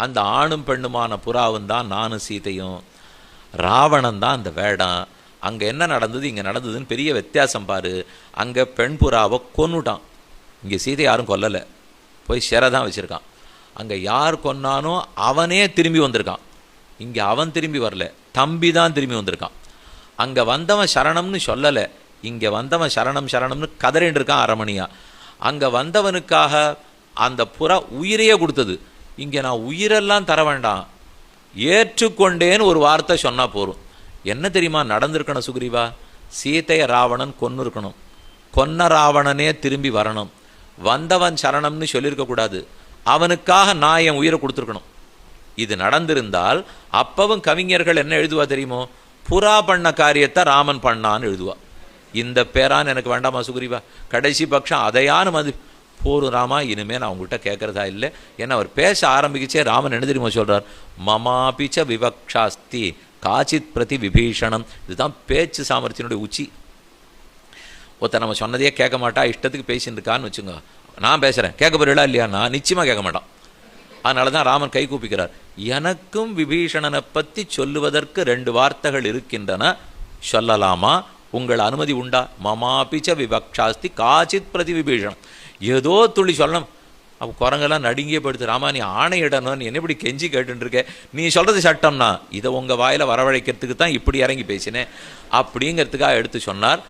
அந்த ஆணும் பெண்ணுமான புறாவும் தான் நானும் சீதையும், ராவணன் தான் அந்த வேடம். அங்கே என்ன நடந்தது இங்கே நடந்ததுன்னு பெரிய வித்தியாசம் பாரு. அங்கே பெண் புறாவை கொன்னுட்டான், இங்கே சீதை யாரும் கொல்லலை, போய் சிறை தான் வச்சுருக்கான். அங்கே யார் கொன்னானோ அவனே திரும்பி வந்திருக்கான், இங்கே அவன் திரும்பி வரல, தம்பி தான் திரும்பி வந்திருக்கான். அங்கே வந்தவன் சரணம்னு சொல்லலை, இங்கே வந்தவன் சரணம் சரணம்னு கதறின்னு இருக்கான் அரமணியா. அங்கே வந்தவனுக்காக அந்த புறா உயிரையே கொடுத்தது, இங்கே நான் உயிரெல்லாம் தர வேண்டாம், ஏற்றுக்கொண்டேன்னு ஒரு வார்த்தை சொன்னால் போரும். என்ன தெரியுமா நடந்திருக்கணும் சுக்ரீவா? சீதையை ராவணன் கொன்னு இருக்கணும், கொன்ன ராவணனே திரும்பி வரணும், வந்தவன் சரணம்னு சொல்லியிருக்கக்கூடாது, அவனுக்காக நான் என் உயிரை கொடுத்துருக்கணும். இது நடந்திருந்தால் அப்பவும் கவிஞர்கள் என்ன எழுதுவா தெரியுமோ? புறா பண்ண காரியத்தை ராமன் பண்ணான்னு எழுதுவா. இந்த பேரான்னு எனக்கு வேண்டாமா சுக்ரீவா? கடைசி பட்சம் அதையானு மதி போரும் ராமா, இனிமேல் நான் உங்கள்கிட்ட கேட்குறதா இல்லை. ஏன்னா அவர் பேச ஆரம்பிச்சே ராமன் என்ன தெரியுமா சொல்கிறார்? மமாபிச்ச விவக்ஷாஸ்தி காச்சித் பிரதி விபீஷணம். இதுதான் பேச்சு சாமர்த்தியனுடைய உச்சி. ஒருத்தர் நம்ம சொன்னதையே கேட்க மாட்டா, இஷ்டத்துக்கு பேசின்னு இருக்கான்னு வச்சுங்க, நான் பேசுகிறேன் கேட்க போறீங்களா இல்லையா? நான் நிச்சயமாக கேட்க மாட்டான். அதனால தான் ராமன் கை கூப்பிக்கிறார். எனக்கும் விபீஷணனை பற்றி சொல்லுவதற்கு 2 வார்த்தைகள் இருக்கின்றன, சொல்லலாமா? உங்கள் அனுமதி உண்டா? மமாபிச்ச விவக்ஷாஸ்தி காச்சித் பிரதி விபீஷணம். ஏதோ துளி சொல்லணும். அப்போ குரங்கெல்லாம் நடுங்கியே படுத்து, ராமா நீ ஆணையிடணும், நீ என்ன இப்படி கெஞ்சி கேட்டுருக்க, நீ சொல்கிறது சட்டம்னா இதை உங்கள் வாயில் வரவழைக்கிறதுக்கு தான் இப்படி இறங்கி பேசினேன் அப்படிங்கிறதுக்காக எடுத்து சொன்னார்.